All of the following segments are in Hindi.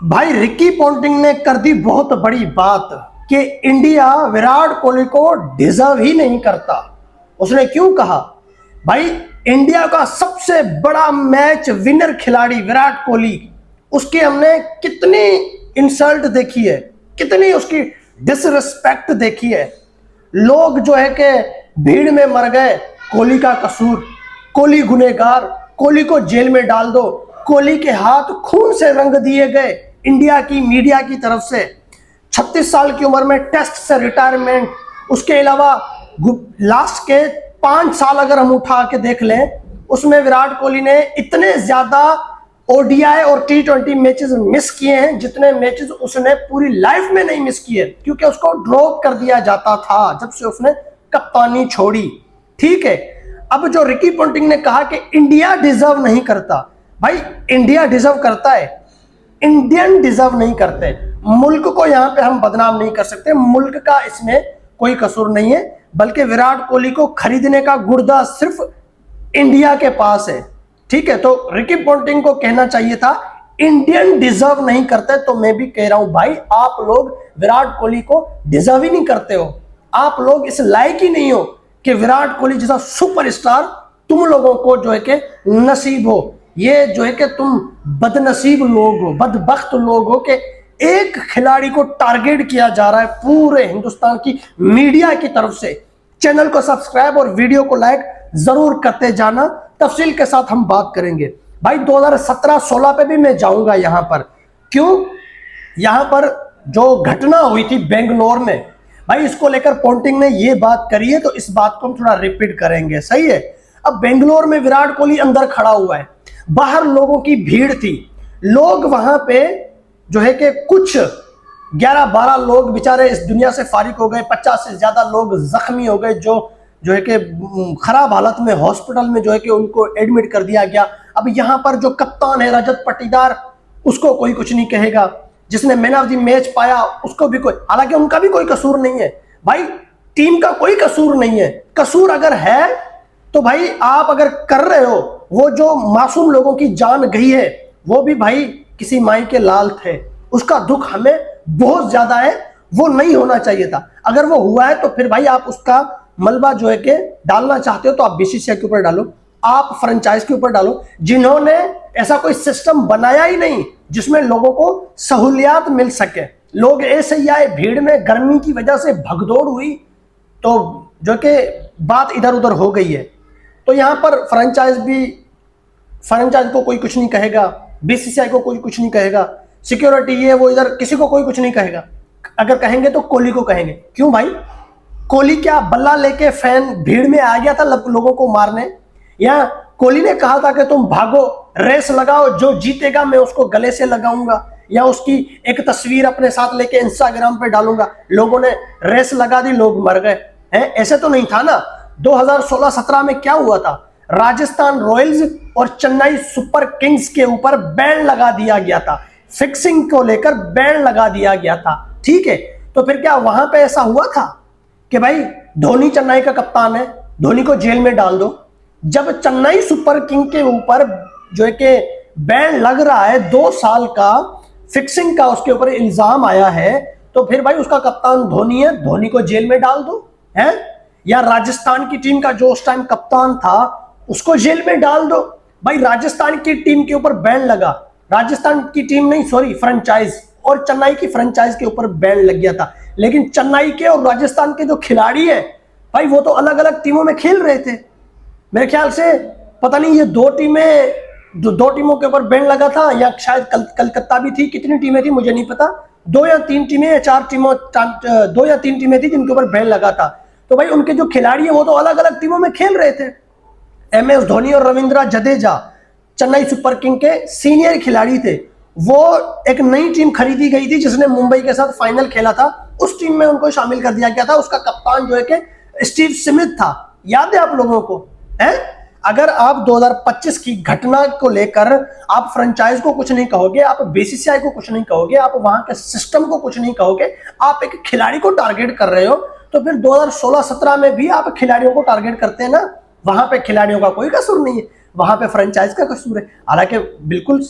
भाई रिकी पॉन्टिंग ने कर दी बहुत बड़ी बात कि इंडिया विराट कोहली को डिजर्व ही नहीं करता। उसने क्यों कहा? भाई इंडिया का सबसे बड़ा मैच विनर खिलाड़ी विराट कोहली, उसकी हमने कितनी इंसल्ट देखी है, कितनी उसकी डिसरिस्पेक्ट देखी है। लोग जो है कि भीड़ में मर गए, कोहली का कसूर, कोहली गुनहगार, कोहली को जेल में डाल दो, कोहली के हाथ खून से रंग दिए गए इंडिया की मीडिया की तरफ से। 36 साल की उम्र में टेस्ट से रिटायरमेंट, उसके अलावा लास्ट के 5 साल अगर हम उठा के देख लें, उसमें विराट कोहली ने इतने ज्यादा ओडीआई और टी20 मैचेस मिस किए हैं जितने मैचेस उसने पूरी लाइफ में नहीं मिस किए, क्योंकि उसको ड्रॉप कर दिया जाता था जब से उसने कप्तानी छोड़ी। ठीक है, अब जो रिकी पॉन्टिंग ने कहा कि इंडिया डिजर्व नहीं करता, भाई इंडिया डिजर्व करता है, इंडियन डिजर्व नहीं करते। मुल्क को यहां पे हम बदनाम नहीं कर सकते, मुल्क का इसमें कोई कसूर नहीं है, बल्कि विराट कोहली को खरीदने का गुर्दा सिर्फ इंडिया के पास है। ठीक है, तो रिकी पॉन्टिंग को कहना चाहिए था इंडियन डिजर्व नहीं करते, तो मैं भी कह रहा हूं भाई आप लोग विराट कोहली को डिजर्व ही नहीं करते हो, आप लोग इस लायक ही नहीं हो कि विराट कोहली जैसा सुपरस्टार तुम लोगों को जो है कि नसीब हो। ये जो है कि तुम बदनसीब लोग हो, बदबख्त लोग हो कि एक खिलाड़ी को टारगेट किया जा रहा है पूरे हिंदुस्तान की मीडिया की तरफ से। चैनल को सब्सक्राइब और वीडियो को लाइक जरूर करते जाना, तफसील के साथ हम बात करेंगे। भाई 2017-16 पे भी मैं जाऊंगा यहां पर। क्यों? यहां पर जो घटना हुई थी बेंगलोर में, भाई इसको लेकर पॉन्टिंग ने ये बात करी है, तो इस बात को हम थोड़ा रिपीट करेंगे। सही है, अब बेंगलोर में विराट कोहली अंदर खड़ा हुआ है, बाहर लोगों की भीड़ थी, लोग वहां पे जो है कि कुछ 11-12 लोग बेचारे इस दुनिया से फारिग हो गए, 50 से ज्यादा लोग जख्मी हो गए, जो है कि खराब हालत में हॉस्पिटल में जो है कि उनको एडमिट कर दिया गया। अब यहां पर जो कप्तान है रजत पाटीदार, उसको कोई कुछ नहीं कहेगा, जिसने मैन ऑफ द मैच पाया उसको भी कोई, हालांकि उनका भी कोई कसूर नहीं है भाई, टीम का कोई कसूर नहीं है। कसूर अगर है तो भाई आप अगर कर रहे हो, वो जो मासूम लोगों की जान गई है वो भी भाई किसी माई के लाल थे, उसका दुख हमें बहुत ज्यादा है, वो नहीं होना चाहिए था। अगर वो हुआ है तो फिर भाई आप उसका मलबा जो है कि डालना चाहते हो तो आप बीसीसीआई के ऊपर डालो, आप फ्रेंचाइज के ऊपर डालो, जिन्होंने ऐसा कोई सिस्टम बनाया ही नहीं जिसमें लोगों को सहूलियात मिल सके। लोग ऐसे ही आए, भीड़ में गर्मी की वजह से भगदौड़ हुई, तो जो कि बात इधर उधर हो गई है। तो यहां पर फ्रेंचाइज को कोई कुछ नहीं कहेगा, बीसीसीआई को कोई कुछ नहीं कहेगा, सिक्योरिटी ये वो इधर किसी को कोई कुछ नहीं कहेगा। अगर कहेंगे तो कोहली को कहेंगे। क्यों भाई? कोहली क्या बल्ला लेके फैन भीड़ में आ गया था लोगों को मारने? या कोहली ने कहा था कि तुम भागो, रेस लगाओ, जो जीतेगा मैं उसको गले से लगाऊंगा या उसकी एक तस्वीर अपने साथ लेके इंस्टाग्राम पे डालूंगा? लोगों ने रेस लगा दी, लोग मर गए हैं, ऐसे तो नहीं था ना। 2016-17 में क्या हुआ था? राजस्थान रॉयल्स और चेन्नई सुपर किंग्स के ऊपर बैन लगा दिया गया था, फिक्सिंग को लेकर बैन लगा दिया गया था। ठीक है, तो फिर क्या वहां पे ऐसा हुआ था कि भाई धोनी चेन्नई का कप्तान है, धोनी को जेल में डाल दो? जब चेन्नई सुपर किंग के ऊपर जो है कि बैन लग रहा है 2 साल का, फिक्सिंग का उसके ऊपर इल्जाम आया है, तो फिर भाई उसका कप्तान धोनी है, धोनी को जेल में डाल दो है? या राजस्थान की टीम का जो उस टाइम कप्तान था उसको जेल में डाल दो? भाई राजस्थान की टीम के ऊपर बैन लगा, राजस्थान की टीम नहीं सॉरी फ्रेंचाइज, और चेन्नई की फ्रेंचाइज के ऊपर बैन लग गया था। लेकिन चेन्नई के और राजस्थान के जो खिलाड़ी है भाई वो तो अलग अलग टीमों में खेल रहे थे। मेरे ख्याल से पता नहीं ये 2 टीमों के ऊपर बैन लगा था, या शायद कलकत्ता भी थी, कितनी टीमें थी मुझे नहीं पता, 2 या 3 टीमें या 4 टीमों 2 या 3 टीमें थी जिनके ऊपर बैन लगा था। तो भाई उनके जो खिलाड़ी है वो तो अलग अलग टीमों में खेल रहे थे। MS धोनी और रविंद्र जडेजा चेन्नई सुपर किंग के सीनियर खिलाड़ी थे, वो एक नई टीम खरीदी गई थी जिसने मुंबई के साथ फाइनल खेला था, उस टीम में उनको शामिल कर दिया गया था। उसका कप्तान जो है कि स्टीव स्मिथ था, याद है आप लोगों को है? अगर आप 2025 की घटना को लेकर आप फ्रेंचाइज को कुछ नहीं कहोगे, आप बीसीसीआई को कुछ नहीं कहोगे, आप वहां के सिस्टम को कुछ नहीं कहोगे, आप एक खिलाड़ी को टारगेट कर रहे हो, तो फिर 2016-17 में भी आप खिलाड़ियों को टारगेट करते हैं ना। वहां पे खिलाड़ियों का कोई कसूर नहीं है, वहां पे फ्रेंचाइज का कसूर है। हालांकि बिल्कुल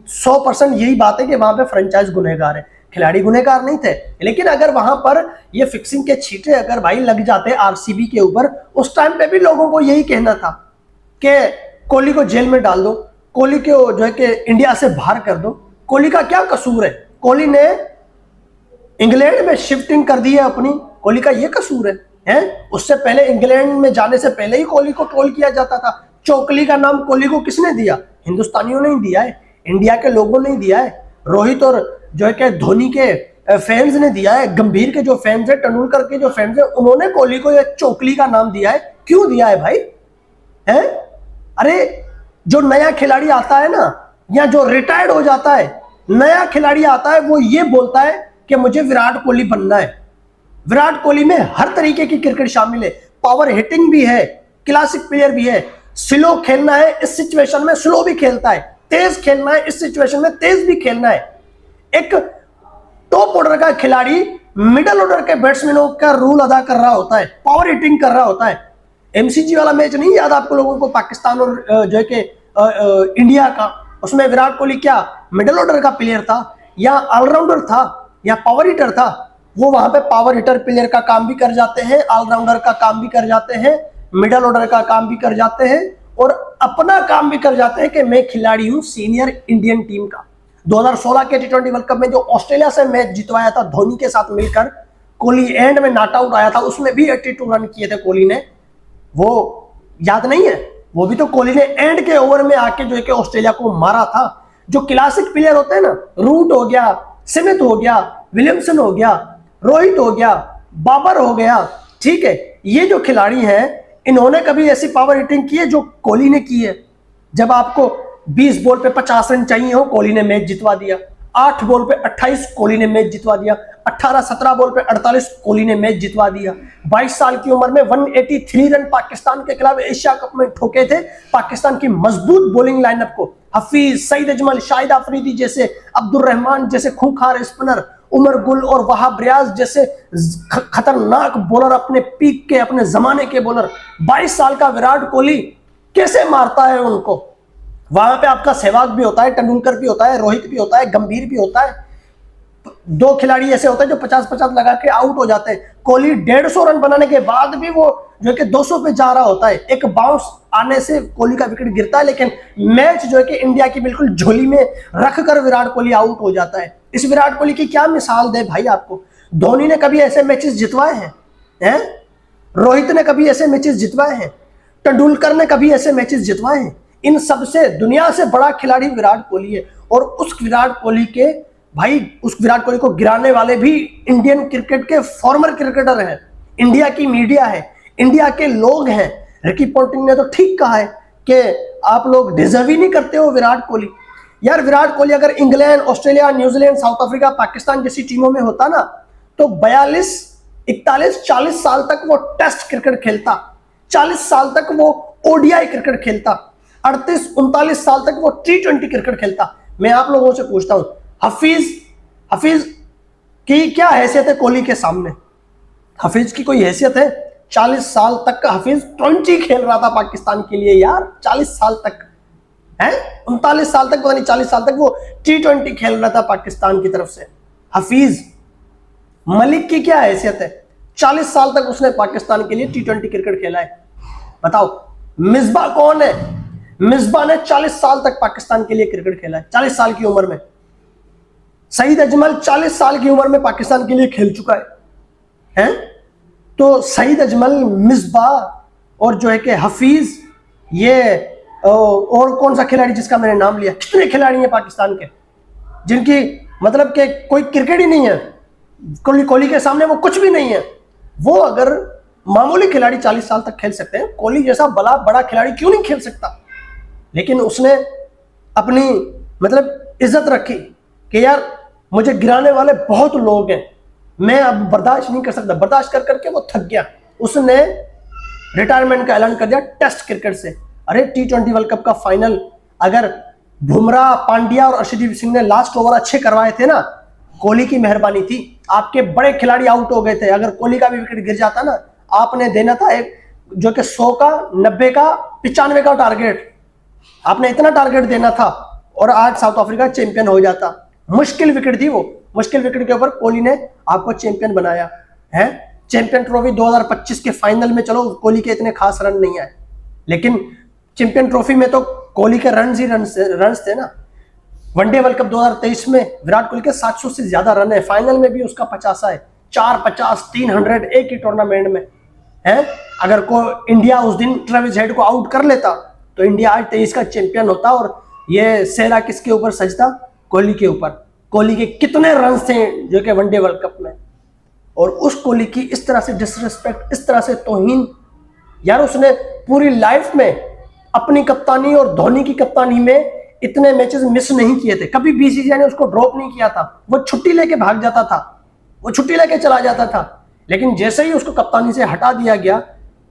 100% यही बात है कि वहां पे फ्रेंचाइज गुनहगार है, खिलाड़ी गुनहगार नहीं थे। लेकिन अगर वहां पर ये फिक्सिंग के छींटे अगर भाई लग जाते आरसीबी के ऊपर, उस टाइम पे भी लोगों को यही कहना था कि कोहली को जेल में डाल दो, कोहली को जो है कि इंडिया से बाहर कर दो। कोहली का क्या कसूर है? कोहली ने इंग्लैंड में शिफ्टिंग कर दी है अपनी, कोहली का ये कसूर है? उससे पहले इंग्लैंड में जाने से पहले ही कोहली को ट्रोल किया जाता था। चोकली का नाम कोहली को किसने दिया? हिंदुस्तानियों ने ही दिया है, इंडिया के लोगों ने दिया है, रोहित और जो है कि धोनी के फैंस ने दिया है, गंभीर के जो फैंस है, तेंदुलकर के जो फैंस है, उन्होंने कोहली को ये चोकली का नाम दिया है। क्यों दिया है भाई? है? अरे जो नया खिलाड़ी आता है ना, या जो रिटायर्ड हो जाता है, नया खिलाड़ी आता है, वो ये बोलता है कि मुझे विराट कोहली बनना है। विराट कोहली में हर तरीके की क्रिकेट शामिल है, पावर हिटिंग भी है, क्लासिक प्लेयर भी है, स्लो खेलना है इस सिचुएशन में स्लो भी खेलता है, तेज खेलना है इस सिचुएशन में तेज भी खेलना है। एक टॉप ऑर्डर का खिलाड़ी मिडिल ऑर्डर के बैट्समैनों का रूल अदा कर रहा होता है, पावर हिटिंग कर रहा होता है। एमसीजी वाला मैच नहीं याद आपको लोगों को, पाकिस्तान और जो है कि इंडिया का? उसमें विराट कोहली क्या मिडिल ऑर्डर का प्लेयर था, या ऑलराउंडर था, या पावर हिटर था? वो वहां पे पावर हिटर प्लेयर का काम भी कर जाते हैं, ऑलराउंडर का काम भी कर जाते हैं, मिडिल ऑर्डर का काम भी कर जाते हैं, और अपना काम भी कर जाते हैं कि मैं खिलाड़ी हूं सीनियर इंडियन टीम का। 2016 के टी20 वर्ल्ड कप में जो ऑस्ट्रेलिया से मैच जितवाया था धोनी के साथ मिलकर, कोहली एंड में नॉट आउट आया था, उसमें भी 82 रन किए थे कोहली ने। वो याद नहीं है? वो भी तो कोहली ने एंड के ओवर में आके जो है कि ऑस्ट्रेलिया को मारा था। जो क्लासिक प्लेयर होते हैं ना, रूट हो गया, स्मिथ हो गया, विलियमसन हो गया, रोहित हो गया, बाबर हो गया, ठीक है, ये जो खिलाड़ी हैं, इन्होंने कभी ऐसी पावर हिटिंग की है जो कोहली ने की है? जब आपको 20 बॉल पे 50 रन चाहिए हो, कोहली ने मैच जितवा दिया। 8 बॉल पे 28 कोहली ने मैच जितवा दिया। 18-17 बॉल पे 48 कोहली ने मैच जितवा दिया। 22 साल की उम्र में 183 रन पाकिस्तान के खिलाफ एशिया कप में ठोके थे, पाकिस्तान की मजबूत बॉलिंग लाइनअप को। हफीज, सईद अजमल, शाहिद अफरीदी जैसे, अब्दुल रहमान जैसे खूंखार स्पिनर, उमर गुल और वहाब रियाज जैसे खतरनाक बॉलर, अपने पीक के, अपने जमाने के बॉलर। 22 साल का विराट कोहली कैसे मारता है उनको? वहां पे आपका सहवाग भी होता है, तेंदुलकर भी होता है, रोहित भी होता है, गंभीर भी होता है। 2 खिलाड़ी ऐसे होते हैं जो 50-50 लगा के आउट हो जाते हैं। कोहली 150 रन बनाने के बाद भी वो जो है कि 200 पे जा रहा होता है। एक बाउंस आने से कोहली का विकेट गिरता है, लेकिन मैच जो है कि इंडिया की बिल्कुल झोली में रखकर विराट कोहली आउट हो जाता है। इस विराट कोहली की क्या मिसाल दे भाई आपको? धोनी ने कभी ऐसे मैचेस जितवाए हैं? रोहित ने कभी ऐसे मैचेस जितवाए हैं? तेंदुलकर ने कभी ऐसे मैचेस जितवाए हैं? इन सबसे दुनिया से बड़ा खिलाड़ी विराट कोहली है। और उस विराट कोहली के भाई, उस विराट कोहली को गिराने वाले भी इंडियन क्रिकेट के फॉर्मर क्रिकेटर हैं, इंडिया की मीडिया है, इंडिया के लोग हैं। रिकी पोंटिंग ने तो ठीक कहा है कि आप लोग डिजर्व ही नहीं करते हो विराट कोहली। यार विराट कोहली अगर England, Australia, New Zealand, south Africa, Pakistan जैसी टीमों में होता ना, तो 42, 41, 40 साल तक वो टेस्ट क्रिकेट खेलता, 40 साल तक वो ओडीआई क्रिकेट खेलता, 38-39 साल तक वो T20 क्रिकेट खेलता। मैं आप लोगों से पूछता हूं, हफीज की क्या हैसियत है कोहली के सामने? हफीज की कोई हैसियत है? 40 साल तक का हफीज 20 खेल रहा था पाकिस्तान के लिए यार, 40 साल तक है, 39 साल तक, पता नहीं 40 साल तक वो T20 खेल रहा था पाकिस्तान की तरफ से। हफीज मलिक की क्या हैसियत है? 40 साल तक उसने पाकिस्तान के लिए T20 क्रिकेट खेला है। बताओ मिसबा कौन है? मिसबा ने 40 साल तक पाकिस्तान के लिए क्रिकेट खेला है, 40 साल की उम्र में। सईद अजमल 40 साल की उम्र में पाकिस्तान के लिए खेल चुका है? तो सईद अजमल, मिसबा और जो है कि हफीज, ये और कौन सा खिलाड़ी जिसका मैंने नाम लिया, कितने खिलाड़ी हैं पाकिस्तान के जिनकी मतलब कि कोई क्रिकेट ही नहीं है, कोहली के सामने वो कुछ भी नहीं है। वो अगर मामूली खिलाड़ी 40 साल तक खेल सकते हैं, कोहली जैसा बड़ा खिलाड़ी क्यों नहीं खेल सकता? लेकिन उसने अपनी मतलब इज्जत रखी कि यार मुझे गिराने वाले बहुत लोग हैं, मैं अब बर्दाश्त नहीं कर सकता। बर्दाश्त कर करके वो थक गया, उसने रिटायरमेंट का ऐलान कर दिया टेस्ट क्रिकेट से। अरे T20 वर्ल्ड कप का फाइनल अगर बुमराह, पांड्या और अर्शदीप सिंह ने लास्ट ओवर अच्छे करवाए थे ना, कोहली की मेहरबानी थी। आपके बड़े खिलाड़ी आउट हो गए थे, अगर कोहली का भी विकेट गिर जाता ना, आपने देना था एक जो कि 100 का, 90 का, 95 का टारगेट, आपने इतना टारगेट देना था। और आज साउथ अफ्रीका चैंपियन हो जाता। मुश्किल विकेट थी वो, मुश्किल विकेट के ऊपर कोहली ने आपको चैंपियन बनाया है। चैंपियन ट्रॉफी 2025 के फाइनल में चलो कोहली के इतने खास रन नहीं आए, लेकिन चैंपियन ट्रॉफी में तो कोहली के रन ही रन थे ना। वनडे वर्ल्ड कप 2023 में विराट कोहली के 700 से ज्यादा रन है, फाइनल में भी उसका 50 है, 450 300 एक ही टूर्नामेंट में है। अगर को इंडिया उस दिन ट्रेविस हेड को आउट कर लेता तो इंडिया आज 23 का चैंपियन होता, और ये सेहरा किसके ऊपर सजता? कोहली के ऊपर। कोहली के कितने रन थे जो कि वनडे वर्ल्ड कप में, और उस कोहली की इस तरह से डिसरिस्पेक्ट, इस तरह से तौहीन, यार उसने पूरी लाइफ में अपनी कप्तानी और धोनी की कप्तानी में इतने मैचेस मिस नहीं किए थे। कभी बीसीसीआई ने उसको ड्रॉप नहीं किया था, वो छुट्टी लेके भाग जाता था, वो छुट्टी लेके चला जाता था। लेकिन जैसे ही उसको कप्तानी से हटा दिया गया,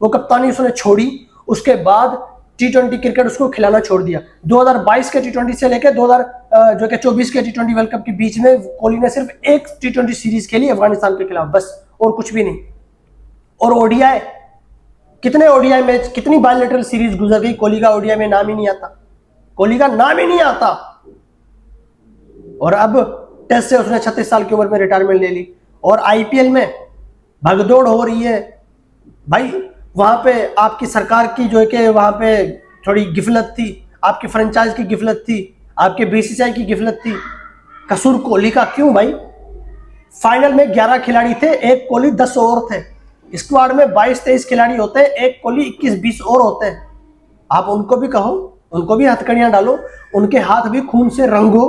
वो कप्तानी उसने छोड़ी, उसके बाद T20 क्रिकेट उसको खिलाना छोड़ दिया। 2022 के T20 से लेकर 2024 के T20 वर्ल्ड कप के बीच में कोहली ने सिर्फ एक T20 सीरीज खेली अफगानिस्तान के खिलाफ, बस, और कुछ भी नहीं। और ओडीआई, कितने ओडीआई मैच, कितनी बायलैटरल सीरीज गुजर गई, कोहली का ओडीआई में नाम ही नहीं आता, कोहली का नाम ही नहीं आता। और अब टेस्ट से उसने 36 साल की उम्र में रिटायरमेंट ले ली, और आईपीएल में भगदौड़ हो रही है भाई। वहां पे आपकी सरकार की जो है कि वहां पे थोड़ी गिफलत थी, आपकी फ्रेंचाइज की गिफलत थी, आपके बीसीसीआई की गिफलत थी। कसूर कोहली का क्यों भाई? फाइनल में 11 खिलाड़ी थे, एक कोहली 10 और थे। स्क्वाड में 22-23 खिलाड़ी होते हैं, एक कोहली 21-20 और होते हैं। आप उनको भी कहो, उनको भी हथकड़ियां डालो, उनके हाथ भी खून से रंगो।